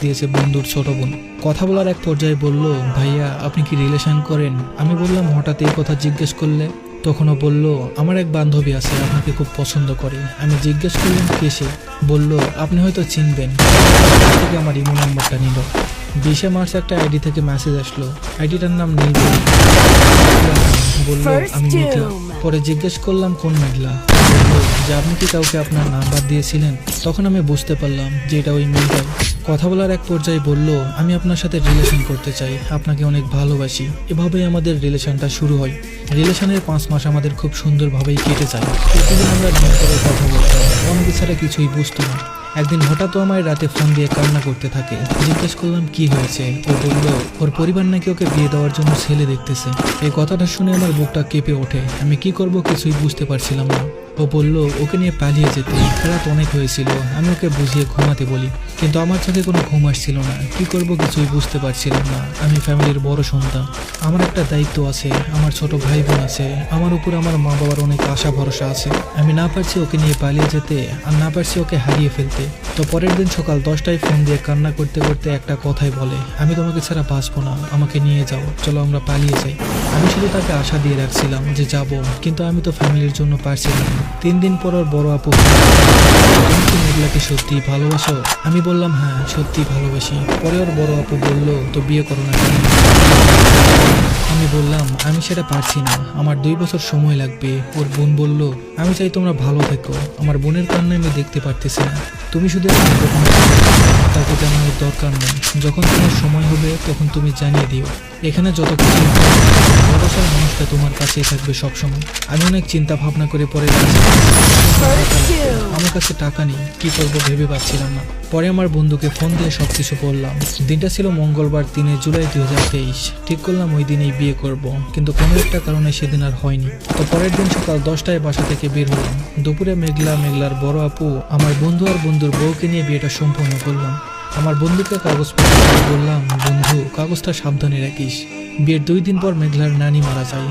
দিয়েছে বন্ধুর ছোট বোন। কথা বলার এক পর্যায়ে বলল, ভাইয়া আপনি কি রিলেশন করেন? আমি বললাম, হঠাৎ এই কথা জিজ্ঞেস করলে? তখনও বলল, আমার এক বান্ধবী আছে, আপনাকে খুব পছন্দ করে। আমি জিজ্ঞেস করলাম কে সে? বলল, আপনি হয়তো চিনবেন। থেকে আমার ইমো নাম্বারটা নিল। 20 মার্চ একটা আইডি থেকে মেসেজ আসলো, আইডিটার নাম নীলপরি। বলল আমি মেঘলা। পরে জিজ্ঞেস করলাম কোন মেঘলা? বলল যে আপনি কি কাউকে আপনার নাম্বার দিয়েছিলেন? তখন আমি বুঝতে পারলাম যে এটা ওই মেয়েটাই। কথা বলার এক পর্যায়ে বলল, আমি আপনার সাথে রিলেশন করতে চাই, আপনাকে অনেক ভালোবাসি। এভাবেই আমাদের রিলেশনটা শুরু হয়। রিলেশনের 5 মাস আমাদের খুব সুন্দরভাবেই কেটে যায়। প্রতিদিন আমরা দিন করে কথা বলতাম, অনেক ছাড়া কিছুই বুঝতো না। একদিন হঠাৎ আমায় রাতে ফোন দিয়ে কান্না করতে থাকে। জিজ্ঞেস করলাম কি হয়েছে? ও বলল ওর পরিবার নাকি ওকে বিয়ে দেওয়ার জন্য ছেলে দেখতেছে। এই কথাটা শুনে আমার বুকটা কেঁপে ওঠে। আমি কি করব কিছুই বুঝতে পারছিলাম না। ও বলল ওকে নিয়ে পালিয়ে যেতে, রাত অনেক হয়েছিল। আমি ওকে বুঝিয়ে ঘুমাতে বলি, কিন্তু আমার চোখে কোনো ঘুম আসছিল না। কি করব কিছুই বুঝতে পারছিলাম না। আমি ফ্যামিলির বড় সন্তান, আমার একটা দায়িত্ব আছে, আমার ছোট ভাই বোন আছে, আমার উপর আমার মা বাবার অনেক আশা ভরসা আছে। আমি না পারছি ওকে নিয়ে পালিয়ে যেতে, আর না পারছি ওকে হারিয়ে ফেলতে। তো পরের দিন সকাল 10টায় ফোন দিয়ে কান্না করতে করতে একটা কথাই বলে, আমি তোমাকে ছাড়া বাঁচবো না, আমাকে নিয়ে যাও, চলো আমরা পালিয়ে যাই। আমি শুধু তাকে আশা দিয়ে রাখছিলাম যে যাব, কিন্তু আমি তো ফ্যামিলির জন্য পারছিলাম না। 3 দিন পর ওর বড় আপু, তুমি কি মেঘলাকে সত্যি ভালোবাসো? আমি বললাম হ্যাঁ সত্যি ভালোবাসি। পরে ওর বড় আপু বলল, তো বিয়ে করো না কেন? আমি বললাম আমি সেটা পারছি না, আমার 2 বছর সময় লাগবে। ওর বোন বলল, আমি চাই তোমরা ভালো থেকো, আমার বোনের কান্না আমি দেখতে পারতেছি না, তুমি শুধু তাকে জানানোর দরকার নেই। যখন তোমার সময় হবে তখন তুমি জানিয়ে দিও। এখানে যত কিছু ভালোবাসার মানুষটা তোমার কাছেই থাকবে সবসময়। আমি অনেক চিন্তা ভাবনা করে পরে আমার কাছে টাকা নেই, কি করবো ভেবে পাচ্ছিলাম না। পরে আমার বন্ধুকে ফোন দিয়ে সবকিছু বললাম। দিনটা ছিল মঙ্গলবার, 3 জুলাই 2023। ঠিক করলাম ওই দিনেই বিয়ে করব, কিন্তু কোনো একটা কারণে সেদিন আর হয়নি। তো পরের দিন সকাল 10টায় বাসা থেকে বের হলাম। দুপুরে মেঘলার বড় আপু, আমার বন্ধু আর বন্ধুর বউকে নিয়ে বিয়েটা সম্পন্ন করলাম। আমার বন্ধুকে কাগজপত্র বললাম, বন্ধু কাগজটা সাবধানে রাখিস। বিয়ের 2 দিন পর মেঘলার নানি মারা যায়,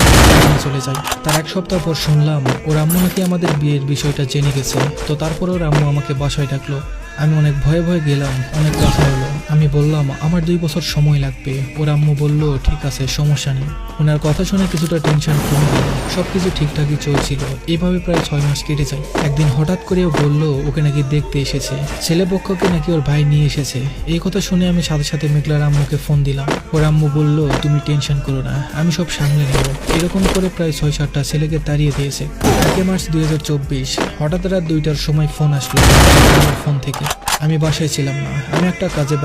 চলে যায়। তার 1 সপ্তাহ পর শুনলাম ওর আম্মু নাকি আমাদের বিয়ের বিষয়টা জেনে গেছে। তো তারপর ওর আম্মু আমাকে বাসায় ডাকলো। আমি অনেক ভয়ে ভয়ে গেলাম, অনেক কথা হলো। আমি বললাম আমার 2 বছর সময় লাগবে। ওর আম্মু বলল ঠিক আছে, সমস্যা নেই। ওনার কথা শুনে কিছুটা টেনশন কমে গেল। সবকিছু ঠিকঠাকই চলছিল। এইভাবে প্রায় 6 মাস কেটে যায়। একদিন হঠাৎ করে ও বলল ওকে নাকি দেখতে এসেছে, ছেলেপক্ষকে নাকি ওর ভাই নিয়ে এসেছে। এই কথা শুনে আমি সাথে সাথে মেঘলার আম্মুকে ফোন দিলাম। ওর আম্মু বলল তুমি টেনশন করো না, আমি সব সামলে নেব। এরকম করে প্রায় 6-7টা ছেলেকে তাড়িয়ে দিয়েছে। 1 মার্চ 2024 হঠাৎ রাত 2টার সময় ফোন আসলো ফোন থেকে। আমি বাসায় ছিলাম না, আমি একটা কাজে